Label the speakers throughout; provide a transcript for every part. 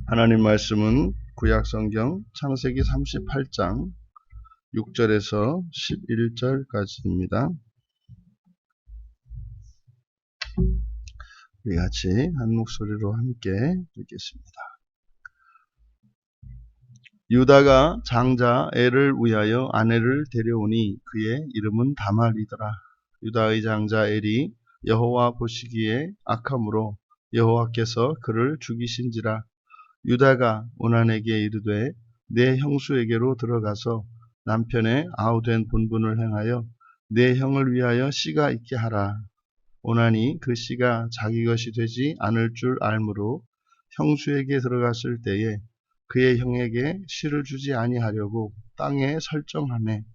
Speaker 1: 하나님 말씀은 구약성경 창세기 38장 6절에서 11절까지입니다. 우리 같이 한 목소리로 함께 읽겠습니다. 유다가 장자 엘을 위하여 아내를 데려오니 그의 이름은 다말이더라. 유다의 장자 엘이 여호와 보시기에 악함으로 여호와께서 그를 죽이신지라. 유다가 오난에게 이르되 내 형수에게로 들어가서 남편의 아우된 본분을 행하여 내 형을 위하여 씨가 있게 하라. 오난이 그 씨가 자기 것이 되지 않을 줄 알므로 형수에게 들어갔을 때에 그의 형에게 씨를 주지 아니하려고 땅에 설정하매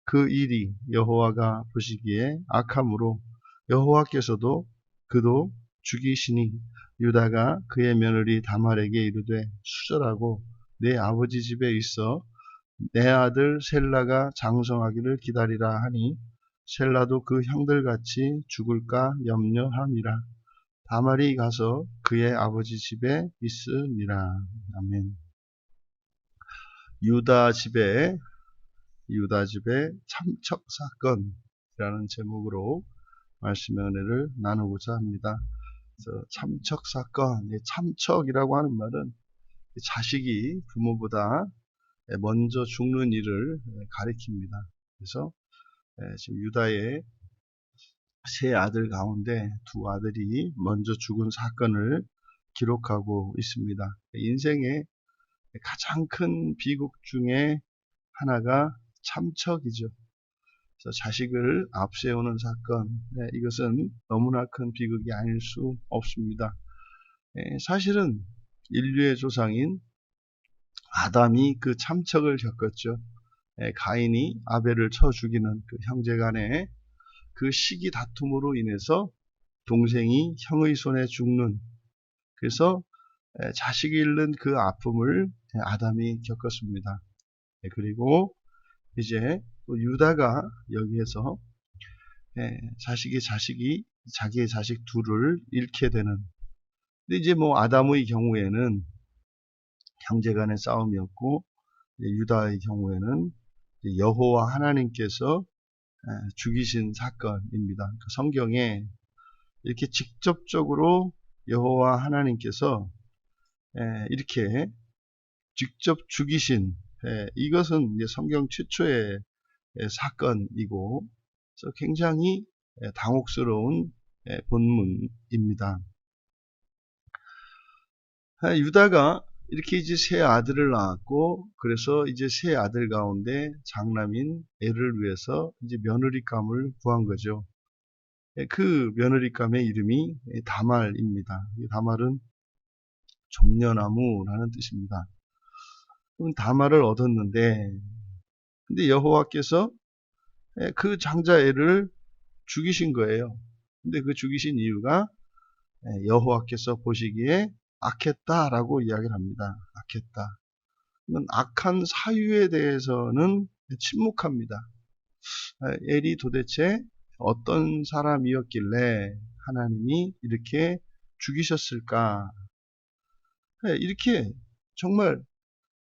Speaker 1: 그 일이 여호와가 보시기에 악함으로 여호와께서도 그도 죽이시니 유다가 그의 며느리 다말에게 이르되 수절하고 내 아버지 집에 있어 내 아들 셀라가 장성하기를 기다리라 하니 셀라도 그 형들같이 죽을까 염려함이라. 다말이 가서 그의 아버지 집에 있으니라. 아멘. 유다 집의 참척 사건이라는 제목으로 말씀의 은혜를 나누고자 합니다. 참척 사건, 참척이라고 하는 말은 자식이 부모보다 먼저 죽는 일을 가리킵니다. 그래서 지금 유다의 세 아들 가운데 두 아들이 먼저 죽은 사건을 기록하고 있습니다. 인생의 가장 큰 비극 중에 하나가 참척이죠. 그래서 자식을 앞세우는 사건, 이것은 너무나 큰 비극이 아닐 수 없습니다. 사실은 인류의 조상인 아담이 그 참척을 겪었죠. 가인이 아벨을 쳐 죽이는 그 형제간의 그 시기 다툼으로 인해서 동생이 형의 손에 죽는, 그래서 자식이 잃는 그 아픔을 아담이 겪었습니다. 그리고 이제 또 유다가 여기에서 자기의 자식 둘을 잃게 되는. 근데 이제 아담의 경우에는 형제간의 싸움이었고, 유다의 경우에는 여호와 하나님께서 죽이신 사건입니다. 성경에 이렇게 직접적으로 여호와 하나님께서 이렇게 직접 죽이신, 이것은 이제 성경 최초의 사건이고, 그래서 굉장히 당혹스러운 본문입니다. 유다가 이렇게 이제 세 아들을 낳았고, 그래서 이제 세 아들 가운데 장남인 엘을 위해서 이제 며느리감을 구한 거죠. 그 며느리감의 이름이 다말입니다. 다말은 종려나무라는 뜻입니다. 그럼 다말을 얻었는데, 근데 여호와께서 그 장자 엘을 죽이신 거예요. 근데 그 죽이신 이유가 여호와께서 보시기에 악했다라고 이야기를 합니다. 악했다. 악한 사유에 대해서는 침묵합니다. 엘이 도대체 어떤 사람이었길래 하나님이 이렇게 죽이셨을까? 이렇게 정말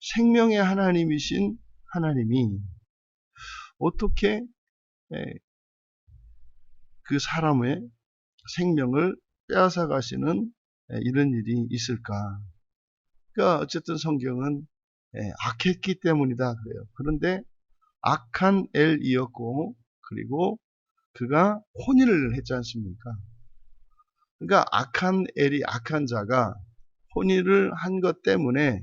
Speaker 1: 생명의 하나님이신 하나님이 어떻게 그 사람의 생명을 빼앗아 가시는 이런 일이 있을까? 그러니까 어쨌든 성경은 악했기 때문이다 그래요. 그런데 악한 엘이었고, 그리고 그가 혼인을 했지 않습니까? 그러니까 악한 엘이, 악한 자가 혼인을 한 것 때문에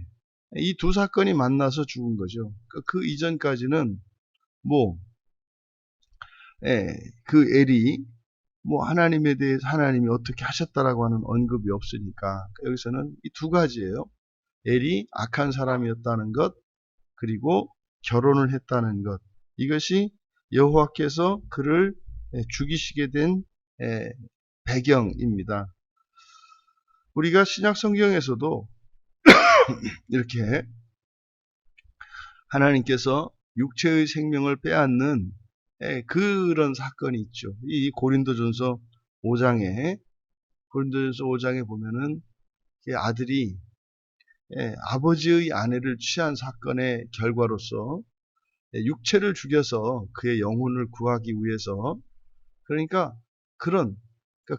Speaker 1: 이 두 사건이 만나서 죽은 거죠. 그 이전까지는 그 엘이 하나님에 대해서 하나님이 어떻게 하셨다라고 하는 언급이 없으니까 여기서는 이 두 가지예요. 엘이 악한 사람이었다는 것, 그리고 결혼을 했다는 것. 이것이 여호와께서 그를 죽이시게 된 배경입니다. 우리가 신약 성경에서도 이렇게 하나님께서 육체의 생명을 빼앗는 그런 사건이 있죠. 이 고린도전서 5장에 보면은 아들이 아버지의 아내를 취한 사건의 결과로서 육체를 죽여서 그의 영혼을 구하기 위해서 그러니까 그런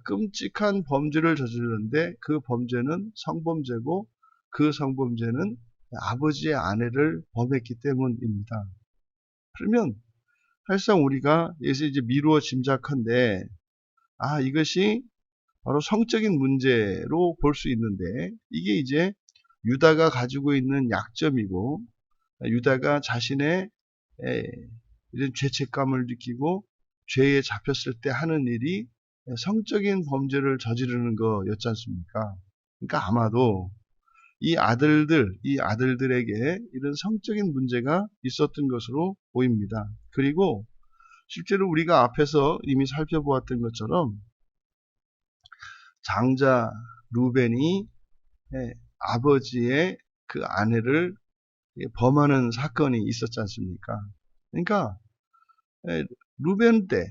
Speaker 1: 끔찍한 범죄를 저지르는데 그 범죄는 성범죄고 그 성범죄는 아버지의 아내를 범했기 때문입니다. 그러면 사실상 우리가 여기서 이제 미루어 짐작한데 이것이 바로 성적인 문제로 볼 수 있는데 이게 이제 유다가 가지고 있는 약점이고 유다가 자신의 이런 죄책감을 느끼고 죄에 잡혔을 때 하는 일이 성적인 범죄를 저지르는 거였지 않습니까? 그러니까 아마도 이 아들들에게 이런 성적인 문제가 있었던 것으로 보입니다. 그리고 실제로 우리가 앞에서 이미 살펴보았던 것처럼 장자 루벤이 아버지의 그 아내를 범하는 사건이 있었지 않습니까? 그러니까 루벤 때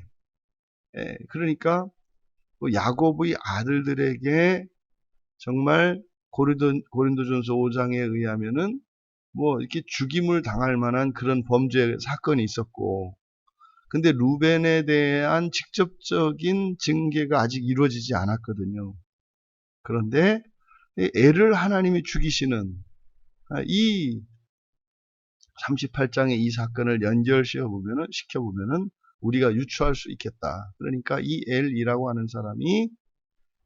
Speaker 1: 그러니까 야곱의 아들들에게 정말 고린도전서 5장에 의하면은 이렇게 죽임을 당할 만한 그런 범죄 사건이 있었고 근데 루벤에 대한 직접적인 징계가 아직 이루어지지 않았거든요. 그런데 애를 하나님이 죽이시는 이 38장의 이 사건을 시켜보면은 우리가 유추할 수 있겠다. 그러니까 이 엘이라고 하는 사람이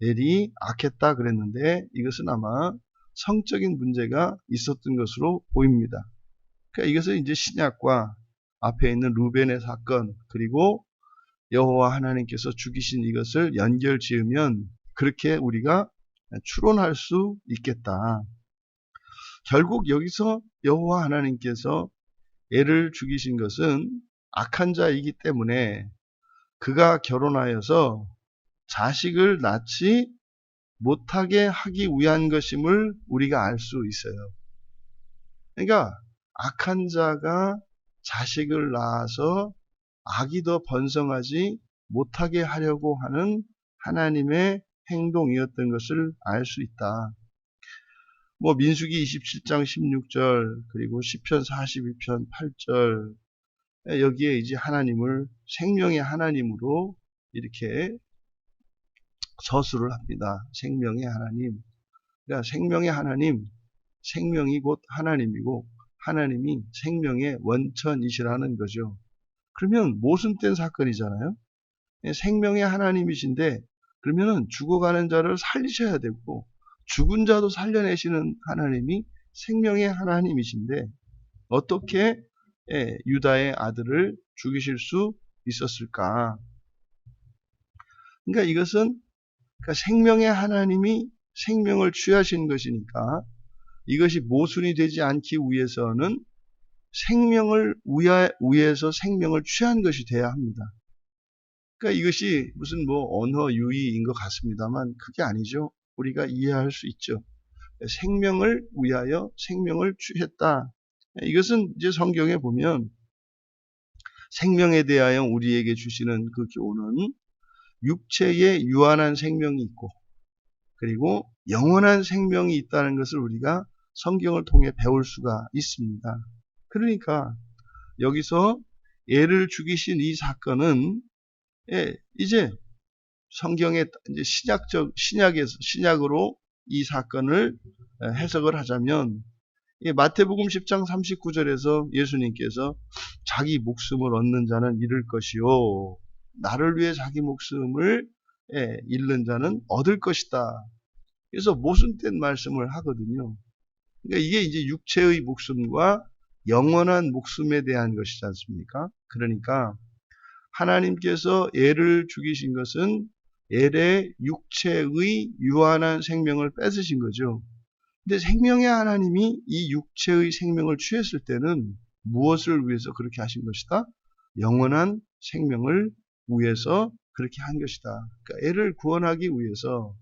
Speaker 1: 엘이 악했다 그랬는데 이것은 아마 성적인 문제가 있었던 것으로 보입니다. 그러니까 이것은 이제 신약과 앞에 있는 루벤의 사건 그리고 여호와 하나님께서 죽이신 이것을 연결 지으면 그렇게 우리가 추론할 수 있겠다. 결국 여기서 여호와 하나님께서 애를 죽이신 것은 악한 자이기 때문에 그가 결혼하여서 자식을 낳지 못하게 하기 위한 것임을 우리가 알 수 있어요. 그러니까 악한 자가 자식을 낳아서 악이 더 번성하지 못하게 하려고 하는 하나님의 행동이었던 것을 알 수 있다. 민수기 27장 16절 그리고 시편 42편 8절 여기에 이제 하나님을 생명의 하나님으로 이렇게 서술을 합니다. 생명의 하나님. 그러니까 생명의 하나님, 생명이 곧 하나님이고 하나님이 생명의 원천이시라는 거죠. 그러면 모순된 사건이잖아요. 생명의 하나님이신데 그러면은 죽어가는 자를 살리셔야 되고 죽은 자도 살려내시는 하나님이 생명의 하나님이신데 어떻게 유다의 아들을 죽이실 수 있었을까? 그러니까 이것은 생명의 하나님이 생명을 취하신 것이니까 이것이 모순이 되지 않기 위해서는 생명을 위해서 생명을 취한 것이 돼야 합니다. 그러니까 이것이 무슨 언어 유희인 것 같습니다만 그게 아니죠. 우리가 이해할 수 있죠. 생명을 위하여 생명을 취했다. 이것은 이제 성경에 보면 생명에 대하여 우리에게 주시는 그 교훈은 육체에 유한한 생명이 있고 그리고 영원한 생명이 있다는 것을 우리가 성경을 통해 배울 수가 있습니다. 그러니까 여기서 애를 죽이신 이 사건은 이제 성경의 이제 신약으로 이 사건을 해석을 하자면 마태복음 10장 39절에서 예수님께서 자기 목숨을 얻는 자는 잃을 것이요 나를 위해 자기 목숨을 잃는 자는 얻을 것이다. 그래서 모순된 말씀을 하거든요. 그러니까 이게 이제 육체의 목숨과 영원한 목숨에 대한 것이지 않습니까? 그러니까 하나님께서 애를 죽이신 것은 엘의 육체의 유한한 생명을 뺏으신 거죠. 근데 생명의 하나님이 이 육체의 생명을 취했을 때는 무엇을 위해서 그렇게 하신 것이다? 영원한 생명을 위해서 그렇게 한 것이다. 그러니까 엘을 구원하기 위해서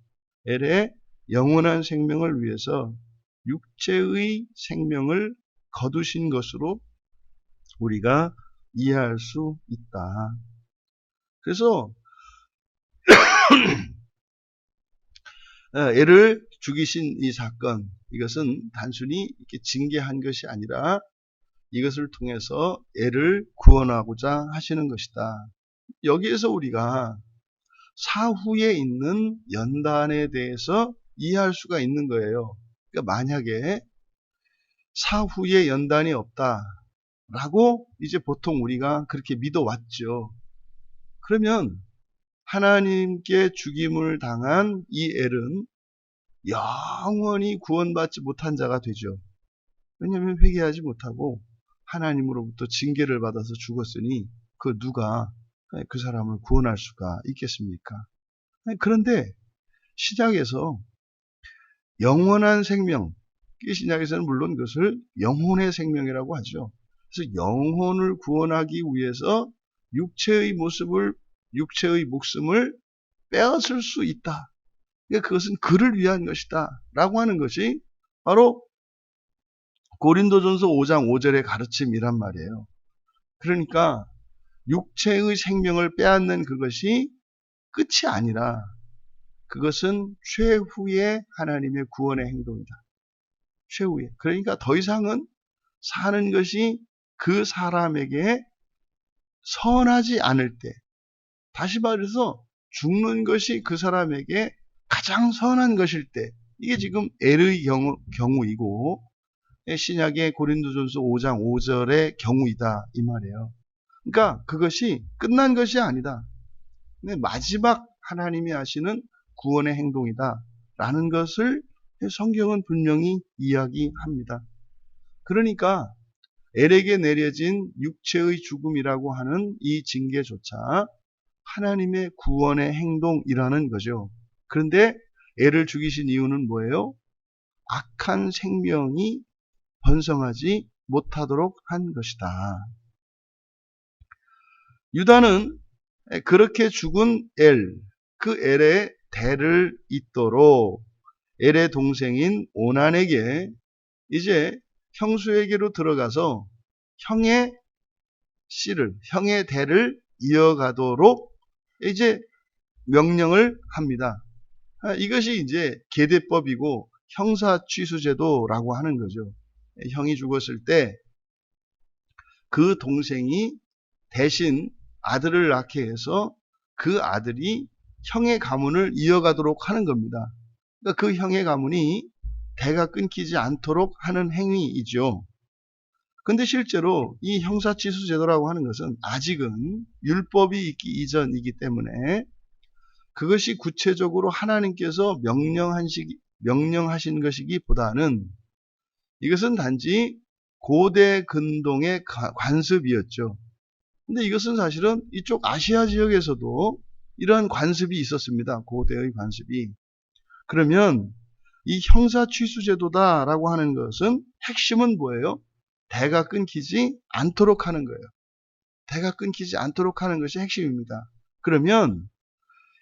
Speaker 1: 엘의 영원한 생명을 위해서 육체의 생명을 거두신 것으로 우리가 이해할 수 있다. 그래서 애를 죽이신 이 사건, 이것은 단순히 이렇게 징계한 것이 아니라 이것을 통해서 애를 구원하고자 하시는 것이다. 여기에서 우리가 사후에 있는 연단에 대해서 이해할 수가 있는 거예요. 그러니까 만약에 사후에 연단이 없다라고 이제 보통 우리가 그렇게 믿어왔죠. 그러면 하나님께 죽임을 당한 이 엘은 영원히 구원받지 못한 자가 되죠. 왜냐하면 회개하지 못하고 하나님으로부터 징계를 받아서 죽었으니 그 누가 그 사람을 구원할 수가 있겠습니까? 그런데 신약에서 영원한 생명, 신약에서는 물론 그것을 영혼의 생명이라고 하죠. 그래서 영혼을 구원하기 위해서 육체의 목숨을 빼앗을 수 있다. 그러니까 그것은 그를 위한 것이다. 라고 하는 것이 바로 고린도전서 5장 5절의 가르침이란 말이에요. 그러니까 육체의 생명을 빼앗는 그것이 끝이 아니라 그것은 최후의 하나님의 구원의 행동이다. 최후의. 그러니까 더 이상은 사는 것이 그 사람에게 선하지 않을 때, 다시 말해서 죽는 것이 그 사람에게 가장 선한 것일 때, 이게 지금 엘의 경우이고 신약의 고린도전서 5장 5절의 경우이다 이 말이에요. 그러니까 그것이 끝난 것이 아니다. 마지막 하나님이 하시는 구원의 행동이다 라는 것을 성경은 분명히 이야기합니다. 그러니까 엘에게 내려진 육체의 죽음이라고 하는 이 징계조차 하나님의 구원의 행동이라는 거죠. 그런데 엘을 죽이신 이유는 뭐예요? 악한 생명이 번성하지 못하도록 한 것이다. 유다는 그렇게 죽은 엘, 그 엘의 대를 잇도록 엘의 동생인 오난에게 이제 형수에게로 들어가서 형의 대를 이어가도록 이제 명령을 합니다. 이것이 이제 계대법이고 형사취수제도라고 하는 거죠. 형이 죽었을 때 그 동생이 대신 아들을 낳게 해서 그 아들이 형의 가문을 이어가도록 하는 겁니다. 그러니까 그 형의 가문이 대가 끊기지 않도록 하는 행위이죠. 근데 실제로 이 형사취수제도라고 하는 것은 아직은 율법이 있기 이전이기 때문에 그것이 구체적으로 하나님께서 명령하신 것이기보다는 이것은 단지 고대 근동의 관습이었죠. 근데 이것은 사실은 이쪽 아시아 지역에서도 이러한 관습이 있었습니다. 고대의 관습이. 그러면 이 형사취수제도다라고 하는 것은 핵심은 뭐예요? 대가 끊기지 않도록 하는 거예요. 대가 끊기지 않도록 하는 것이 핵심입니다. 그러면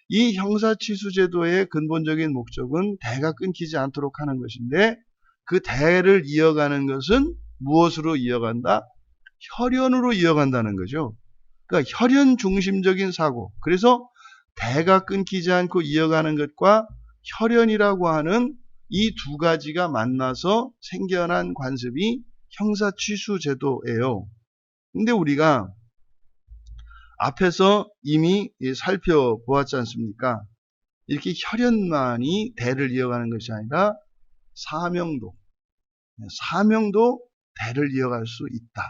Speaker 1: 이 형사취수제도의 근본적인 목적은 대가 끊기지 않도록 하는 것인데 그 대를 이어가는 것은 무엇으로 이어간다? 혈연으로 이어간다는 거죠. 그러니까 혈연 중심적인 사고. 그래서 대가 끊기지 않고 이어가는 것과 혈연이라고 하는 이 두 가지가 만나서 생겨난 관습이 형사취수제도예요. 근데 우리가 앞에서 이미 살펴보았지 않습니까? 이렇게 혈연만이 대를 이어가는 것이 아니라 사명도 대를 이어갈 수 있다.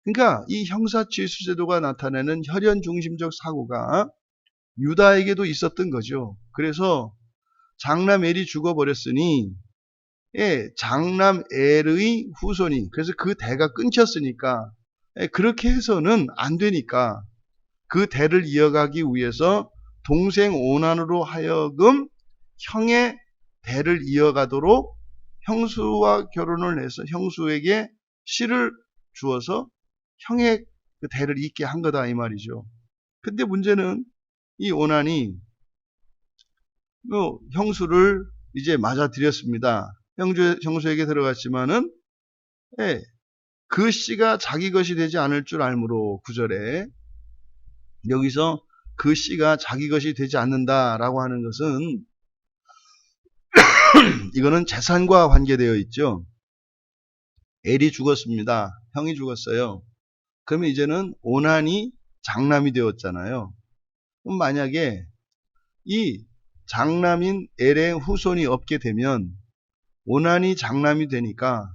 Speaker 1: 그러니까 이 형사취수제도가 나타내는 혈연 중심적 사고가 유다에게도 있었던 거죠. 그래서 장남 엘이 죽어버렸으니 장남 엘의 후손이, 그래서 그 대가 끊겼으니까 그렇게 해서는 안 되니까 그 대를 이어가기 위해서 동생 오난으로 하여금 형의 대를 이어가도록 형수와 결혼을 해서 형수에게 씨를 주어서 형의 그 대를 잇게 한 거다 이 말이죠. 근데 문제는 이 오난이 형수를 이제 맞아들였습니다. 형수에게 들어갔지만은 그 씨가 자기 것이 되지 않을 줄 알므로 9절에 여기서 그 씨가 자기 것이 되지 않는다라고 하는 것은 이거는 재산과 관계되어 있죠. 엘이 죽었습니다. 형이 죽었어요. 그러면 이제는 오난이 장남이 되었잖아요. 그럼 만약에 이 장남인 엘의 후손이 없게 되면 오난이 장남이 되니까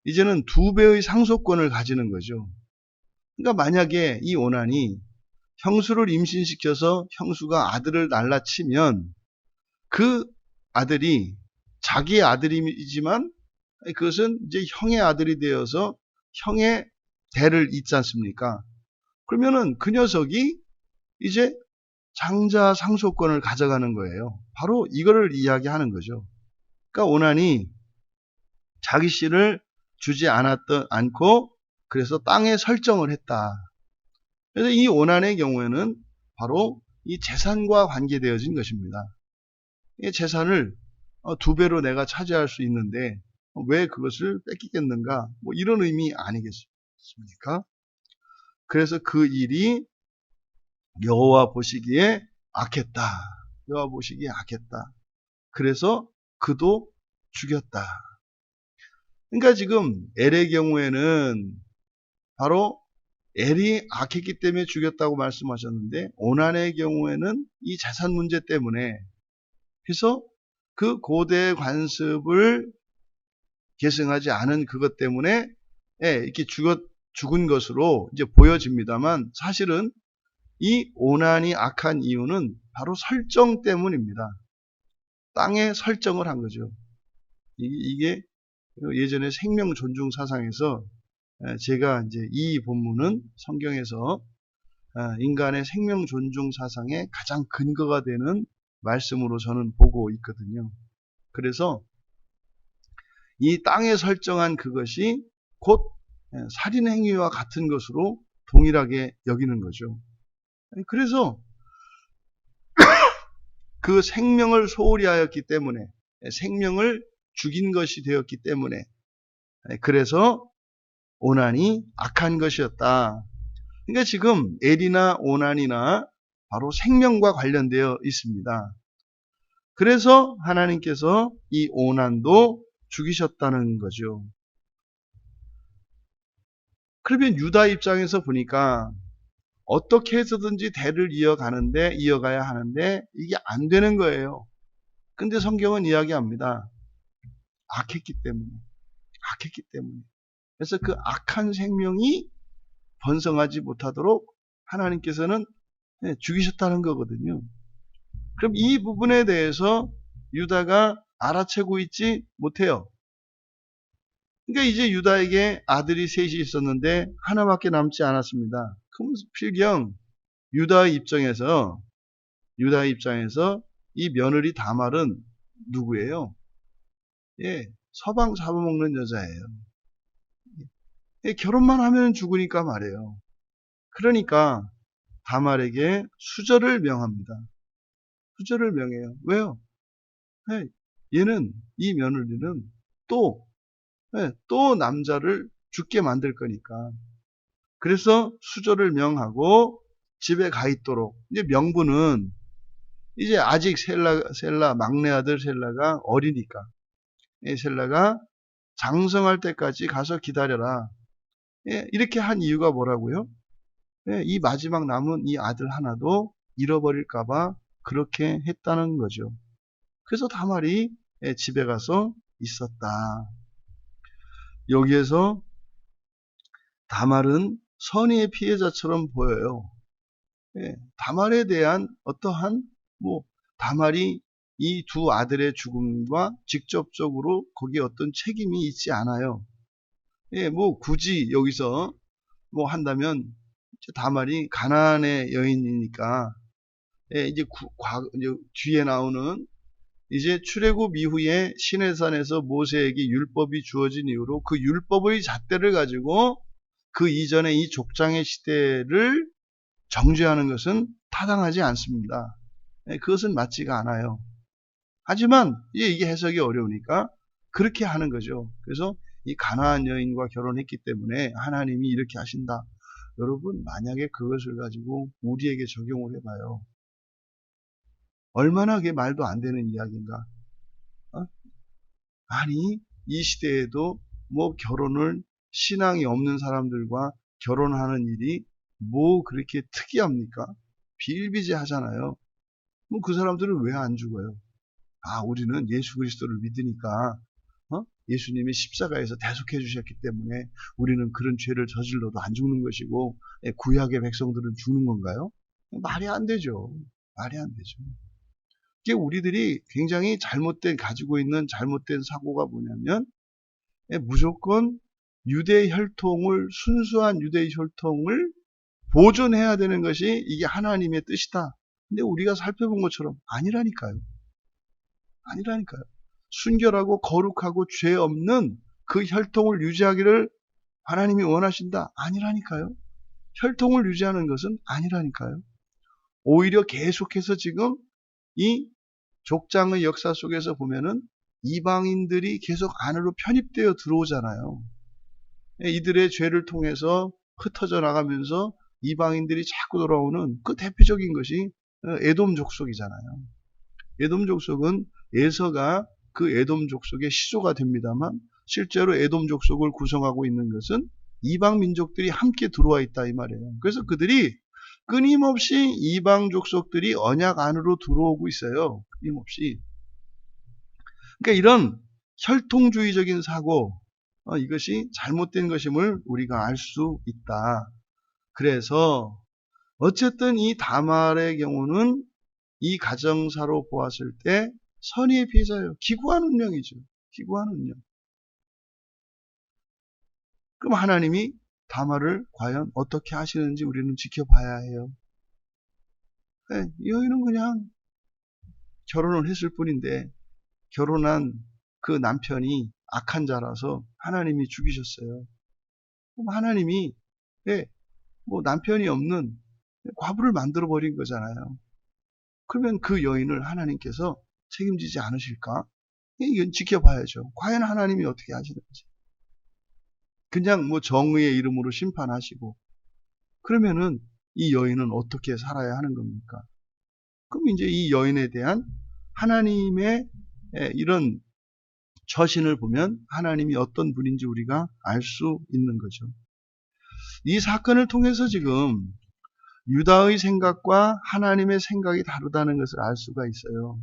Speaker 1: 이제는 2배의 상속권을 가지는 거죠. 그러니까 만약에 이 오난이 형수를 임신시켜서 형수가 아들을 날라치면 그 아들이 자기의 아들이지만 그것은 이제 형의 아들이 되어서 형의 대를 잇지 않습니까? 그러면은 그 녀석이 이제 장자 상속권을 가져가는 거예요. 바로 이거를 이야기하는 거죠. 그러니까 오난이 자기 씨를 주지 않고 그래서 땅에 설정을 했다. 그래서 이 오난의 경우에는 바로 이 재산과 관계되어진 것입니다. 이 재산을 2배로 내가 차지할 수 있는데 왜 그것을 뺏기겠는가? 뭐 이런 의미 아니겠습니까? 그래서 그 일이 여호와 보시기에 악했다. 여호와 보시기에 악했다. 그래서 그도 죽였다. 그러니까 지금 엘의 경우에는 바로 엘이 악했기 때문에 죽였다고 말씀하셨는데 오난의 경우에는 이 재산 문제 때문에 그래서 그 고대 관습을 계승하지 않은 그것 때문에 이렇게 죽은 것으로 이제 보여집니다만 사실은 이 오난이 악한 이유는 바로 설정 때문입니다. 땅에 설정을 한 거죠. 이게 예전에 생명 존중 사상에서 제가 이제 이 본문은 성경에서 인간의 생명 존중 사상의 가장 근거가 되는 말씀으로 저는 보고 있거든요. 그래서 이 땅에 설정한 그것이 곧 살인 행위와 같은 것으로 동일하게 여기는 거죠. 그래서 그 생명을 소홀히 하였기 때문에 생명을 죽인 것이 되었기 때문에 그래서 오난이 악한 것이었다. 그러니까 지금 엘이나 오난이나 바로 생명과 관련되어 있습니다. 그래서 하나님께서 이 오난도 죽이셨다는 거죠. 그러면 유다 입장에서 보니까 어떻게 해서든지 대를 이어가야 하는데 이게 안 되는 거예요. 근데 성경은 이야기합니다. 악했기 때문에. 악했기 때문에. 그래서 그 악한 생명이 번성하지 못하도록 하나님께서는 죽이셨다는 거거든요. 그럼 이 부분에 대해서 유다가 알아채고 있지 못해요. 그러니까 이제 유다에게 아들이 셋이 있었는데 하나밖에 남지 않았습니다. 그럼 필경 유다의 입장에서 이 며느리 다말은 누구예요? 서방 잡아먹는 여자예요. 결혼만 하면 죽으니까 말이에요. 그러니까 다말에게 수절을 명합니다. 수절을 명해요. 왜요? 이 며느리는 또 남자를 죽게 만들 거니까. 그래서 수절을 명하고 집에 가 있도록. 이제 명분은 이제 아직 셀라 막내 아들 셀라가 어리니까. 셀라가 장성할 때까지 가서 기다려라. 이렇게 한 이유가 뭐라고요? 이 마지막 남은 이 아들 하나도 잃어버릴까봐 그렇게 했다는 거죠. 그래서 다말이 집에 가서 있었다. 여기에서 다말은 선의의 피해자처럼 보여요. 다말에 대한 어떠한 다말이 이 두 아들의 죽음과 직접적으로 거기에 어떤 책임이 있지 않아요. 굳이 여기서 한다면 다말이 가나안의 여인이니까 이제 뒤에 나오는 이제 출애굽 이후에 시내산에서 모세에게 율법이 주어진 이후로 그 율법의 잣대를 가지고 그 이전에 이 족장의 시대를 정죄하는 것은 타당하지 않습니다. 그것은 맞지가 않아요. 하지만 이게 해석이 어려우니까 그렇게 하는 거죠. 그래서 이 가나안 여인과 결혼했기 때문에 하나님이 이렇게 하신다. 여러분 만약에 그것을 가지고 우리에게 적용을 해봐요. 얼마나 그게 말도 안 되는 이야기인가. 아니, 이 시대에도 뭐 결혼을 신앙이 없는 사람들과 결혼하는 일이 뭐 그렇게 특이합니까? 비일비재하잖아요. 뭐 그 사람들은 왜 안 죽어요? 아, 우리는 예수 그리스도를 믿으니까 예수님이 십자가에서 대속해 주셨기 때문에 우리는 그런 죄를 저질러도 안 죽는 것이고 구약의 백성들은 죽는 건가요? 말이 안 되죠. 말이 안 되죠. 이게 우리들이 굉장히 가지고 있는 잘못된 사고가 뭐냐면 무조건 순수한 유대 혈통을 보존해야 되는 것이 이게 하나님의 뜻이다. 근데 우리가 살펴본 것처럼 아니라니까요. 아니라니까요. 순결하고 거룩하고 죄 없는 그 혈통을 유지하기를 하나님이 원하신다. 아니라니까요. 혈통을 유지하는 것은 아니라니까요. 오히려 계속해서 지금 이 족장의 역사 속에서 보면은 이방인들이 계속 안으로 편입되어 들어오잖아요. 이들의 죄를 통해서 흩어져 나가면서 이방인들이 자꾸 돌아오는 그 대표적인 것이 에돔 족속이잖아요. 에돔 족속은 에서가 그 에돔 족속의 시조가 됩니다만 실제로 에돔 족속을 구성하고 있는 것은 이방 민족들이 함께 들어와 있다 이 말이에요. 그래서 그들이 끊임없이 이방 족속들이 언약 안으로 들어오고 있어요. 끊임없이. 그러니까 이런 혈통주의적인 사고, 이것이 잘못된 것임을 우리가 알 수 있다. 그래서 어쨌든 이 다말의 경우는 이 가정사로 보았을 때 선의의 피해자예요. 기구한 운명이죠. 기구한 운명. 그럼 하나님이 다말을 과연 어떻게 하시는지 우리는 지켜봐야 해요. 네, 이 여인은 그냥 결혼을 했을 뿐인데 결혼한 그 남편이 악한 자라서 하나님이 죽이셨어요. 그럼 하나님이 뭐 남편이 없는 과부를 만들어 버린 거잖아요. 그러면 그 여인을 하나님께서 책임지지 않으실까? 이건 지켜봐야죠. 과연 하나님이 어떻게 하시는지. 그냥 뭐 정의의 이름으로 심판하시고 그러면은 이 여인은 어떻게 살아야 하는 겁니까? 그럼 이제 이 여인에 대한 하나님의 이런 처신을 보면 하나님이 어떤 분인지 우리가 알 수 있는 거죠. 이 사건을 통해서 지금 유다의 생각과 하나님의 생각이 다르다는 것을 알 수가 있어요.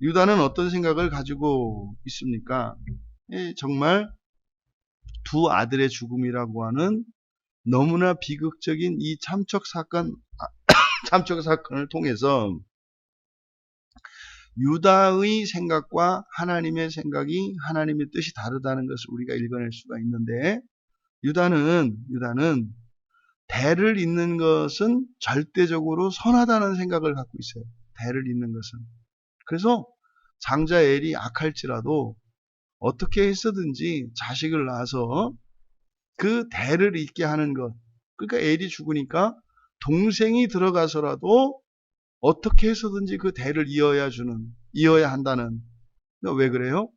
Speaker 1: 유다는 어떤 생각을 가지고 있습니까? 정말 두 아들의 죽음이라고 하는 너무나 비극적인 이 참척 사건을 통해서 유다의 생각과 하나님의 생각이 하나님의 뜻이 다르다는 것을 우리가 읽어낼 수가 있는데 유다는 대를 잇는 것은 절대적으로 선하다는 생각을 갖고 있어요. 대를 잇는 것은. 그래서 장자 엘이 악할지라도 어떻게 해서든지 자식을 낳아서 그 대를 잇게 하는 것. 그러니까 엘이 죽으니까 동생이 들어가서라도 어떻게 해서든지 그 대를 이어야 한다는. 왜 그래요?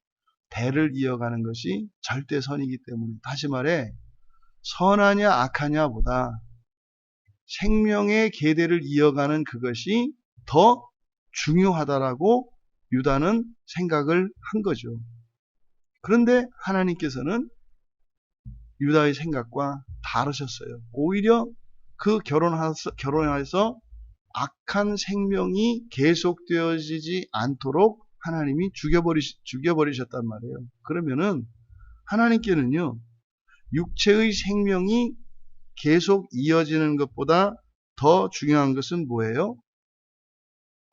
Speaker 1: 대를 이어가는 것이 절대 선이기 때문에. 다시 말해 선하냐 악하냐 보다 생명의 계대를 이어가는 그것이 더 중요하다라고 유다는 생각을 한 거죠. 그런데 하나님께서는 유다의 생각과 다르셨어요. 오히려 그 결혼해서 악한 생명이 계속되어지지 않도록 하나님이 죽여버리셨단 말이에요. 그러면은 하나님께는요, 육체의 생명이 계속 이어지는 것보다 더 중요한 것은 뭐예요?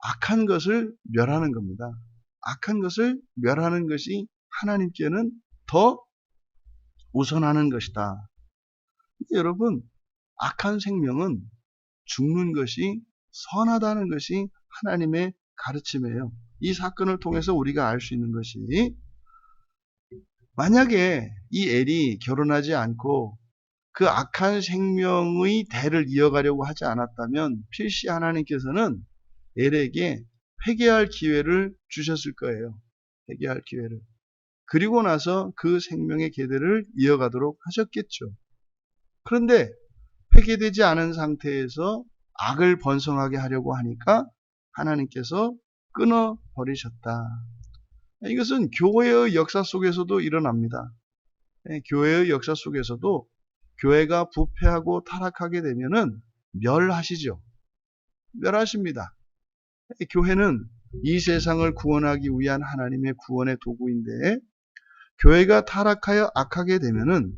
Speaker 1: 악한 것을 멸하는 겁니다. 악한 것을 멸하는 것이 하나님께는 더 우선하는 것이다. 여러분, 악한 생명은 죽는 것이 선하다는 것이 하나님의 가르침이에요. 이 사건을 통해서 우리가 알 수 있는 것이 만약에 이 엘이 결혼하지 않고 그 악한 생명의 대를 이어가려고 하지 않았다면 필시 하나님께서는 엘에게 회개할 기회를 주셨을 거예요. 회개할 기회를. 그리고 나서 그 생명의 계대를 이어가도록 하셨겠죠. 그런데 회개되지 않은 상태에서 악을 번성하게 하려고 하니까 하나님께서 끊어버리셨다. 이것은 교회의 역사 속에서도 일어납니다. 교회의 역사 속에서도 교회가 부패하고 타락하게 되면은 멸하시죠. 멸하십니다. 교회는 이 세상을 구원하기 위한 하나님의 구원의 도구인데, 교회가 타락하여 악하게 되면은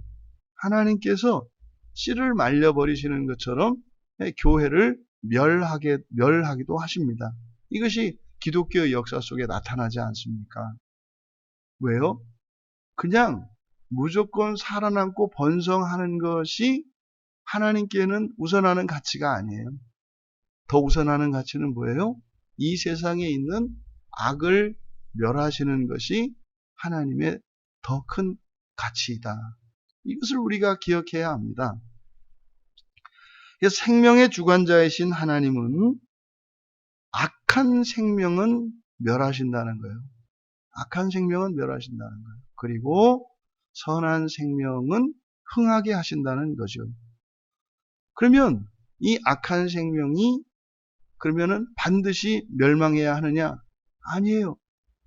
Speaker 1: 하나님께서 씨를 말려버리시는 것처럼 교회를 멸하기도 하십니다. 이것이 기독교의 역사 속에 나타나지 않습니까? 왜요? 그냥 무조건 살아남고 번성하는 것이 하나님께는 우선하는 가치가 아니에요. 더 우선하는 가치는 뭐예요? 이 세상에 있는 악을 멸하시는 것이 하나님의 더 큰 가치이다. 이것을 우리가 기억해야 합니다. 생명의 주관자이신 하나님은 악한 생명은 멸하신다는 거예요. 악한 생명은 멸하신다는 거예요. 그리고 선한 생명은 흥하게 하신다는 거죠. 그러면 이 악한 생명이 그러면은 반드시 멸망해야 하느냐? 아니에요.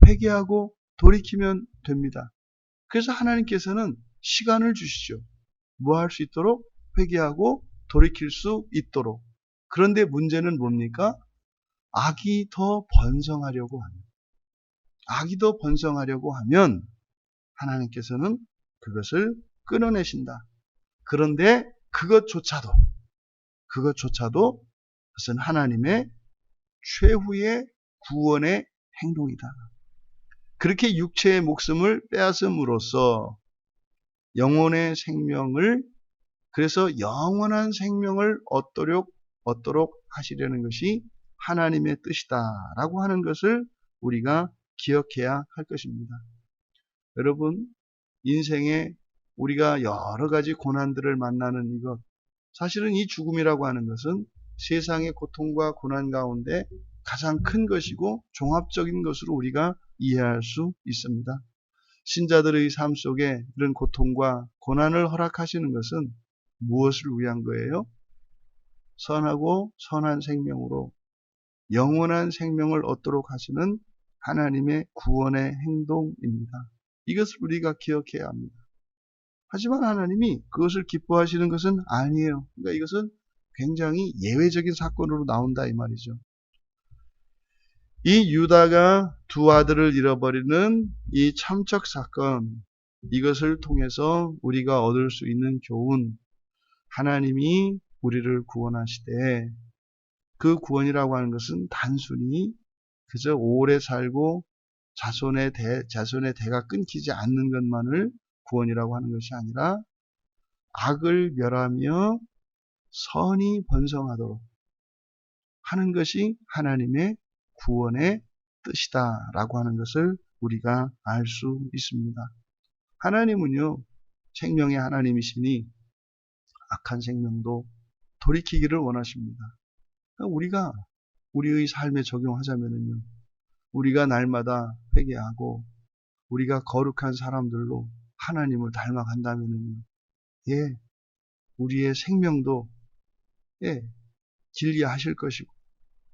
Speaker 1: 회개하고 돌이키면 됩니다. 그래서 하나님께서는 시간을 주시죠. 뭐 할 수 있도록? 회개하고 돌이킬 수 있도록. 그런데 문제는 뭡니까? 악이 더 번성하려고 하면, 악이 더 번성하려고 하면 하나님께서는 그것을 끊어내신다. 그런데 그것조차도 그것은 하나님의 최후의 구원의 행동이다. 그렇게 육체의 목숨을 빼앗음으로써 영혼의 생명을, 그래서 영원한 생명을 얻도록 하시려는 것이 하나님의 뜻이다라고 하는 것을 우리가 기억해야 할 것입니다. 여러분, 인생에 우리가 여러 가지 고난들을 만나는 이것, 사실은 이 죽음이라고 하는 것은 세상의 고통과 고난 가운데 가장 큰 것이고 종합적인 것으로 우리가 이해할 수 있습니다. 신자들의 삶 속에 이런 고통과 고난을 허락하시는 것은 무엇을 위한 거예요? 선하고 선한 생명으로 영원한 생명을 얻도록 하시는 하나님의 구원의 행동입니다. 이것을 우리가 기억해야 합니다. 하지만 하나님이 그것을 기뻐하시는 것은 아니에요. 그러니까 이것은 굉장히 예외적인 사건으로 나온다 이 말이죠. 이 유다가 두 아들을 잃어버리는 이 참척 사건, 이것을 통해서 우리가 얻을 수 있는 교훈, 하나님이 우리를 구원하시되 그 구원이라고 하는 것은 단순히 그저 오래 살고 자손의 대가 끊기지 않는 것만을 구원이라고 하는 것이 아니라 악을 멸하며 선이 번성하도록 하는 것이 하나님의 구원의 뜻이다라고 하는 것을 우리가 알 수 있습니다. 하나님은요, 생명의 하나님이시니 악한 생명도 돌이키기를 원하십니다. 우리가 우리의 삶에 적용하자면요, 우리가 날마다 회개하고 우리가 거룩한 사람들로 하나님을 닮아간다면요, 우리의 생명도 길게 하실 것이고,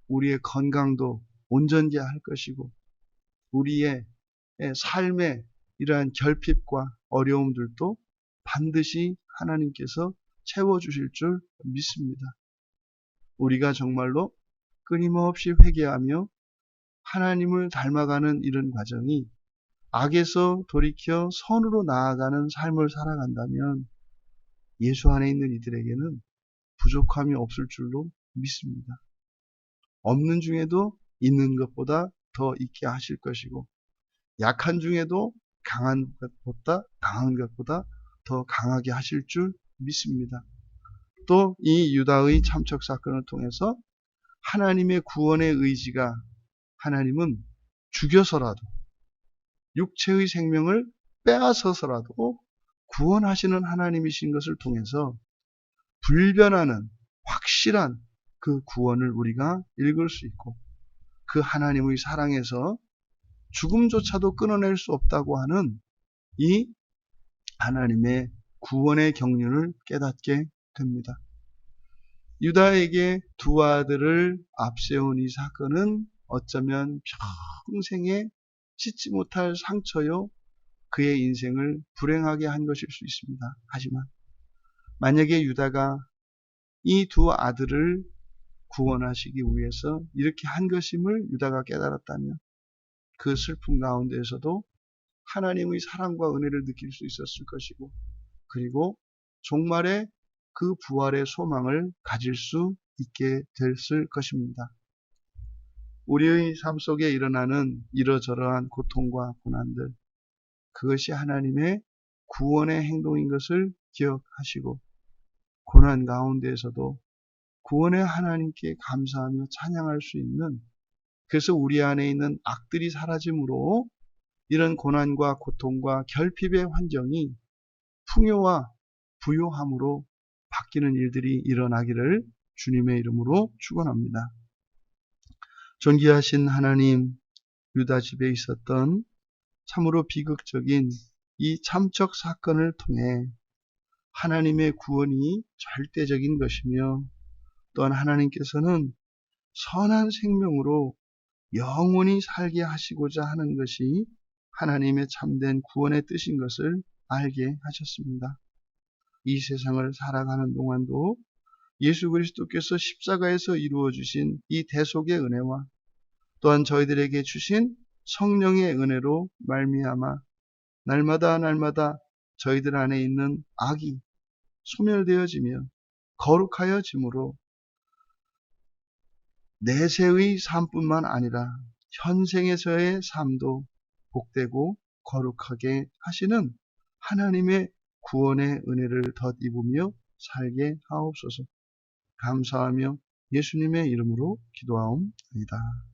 Speaker 1: 우리의 건강도 온전케 할 것이고, 우리의 삶의 이러한 결핍과 어려움들도 반드시 하나님께서 채워주실 줄 믿습니다. 우리가 정말로 끊임없이 회개하며 하나님을 닮아가는 이런 과정이 악에서 돌이켜 선으로 나아가는 삶을 살아간다면 예수 안에 있는 이들에게는 부족함이 없을 줄로 믿습니다. 없는 중에도 있는 것보다 더 있게 하실 것이고, 약한 중에도 강한 것보다 더 강하게 하실 줄 믿습니다. 또 이 유다의 참척 사건을 통해서 하나님의 구원의 의지가, 하나님은 죽여서라도 육체의 생명을 빼앗아서라도 구원하시는 하나님이신 것을 통해서 불변하는 확실한 그 구원을 우리가 읽을 수 있고, 그 하나님의 사랑에서 죽음조차도 끊어낼 수 없다고 하는 이 하나님의 구원의 경륜을 깨닫게 됩니다. 유다에게 두 아들을 앞세운 이 사건은 어쩌면 평생의 씻지 못할 상처요, 그의 인생을 불행하게 한 것일 수 있습니다. 하지만 만약에 유다가 이 두 아들을 구원하시기 위해서 이렇게 한 것임을 유다가 깨달았다면 그 슬픔 가운데에서도 하나님의 사랑과 은혜를 느낄 수 있었을 것이고, 그리고 종말에 그 부활의 소망을 가질 수 있게 됐을 것입니다. 우리의 삶 속에 일어나는 이러저러한 고통과 고난들, 그것이 하나님의 구원의 행동인 것을 기억하시고, 고난 가운데에서도 구원의 하나님께 감사하며 찬양할 수 있는, 그래서 우리 안에 있는 악들이 사라짐으로 이런 고난과 고통과 결핍의 환경이 풍요와 부요함으로 바뀌는 일들이 일어나기를 주님의 이름으로 축원합니다. 존귀하신 하나님, 유다 집에 있었던 참으로 비극적인 이 참척 사건을 통해 하나님의 구원이 절대적인 것이며, 또한 하나님께서는 선한 생명으로 영원히 살게 하시고자 하는 것이 하나님의 참된 구원의 뜻인 것을 알게 하셨습니다. 이 세상을 살아가는 동안도 예수 그리스도께서 십자가에서 이루어 주신 이 대속의 은혜와 또한 저희들에게 주신 성령의 은혜로 말미암아 날마다 저희들 안에 있는 악이 소멸되어지며 거룩하여짐으로 내세의 삶뿐만 아니라 현생에서의 삶도 복되고 거룩하게 하시는 하나님의 구원의 은혜를 덧입으며 살게 하옵소서. 감사하며 예수님의 이름으로 기도하옵나이다.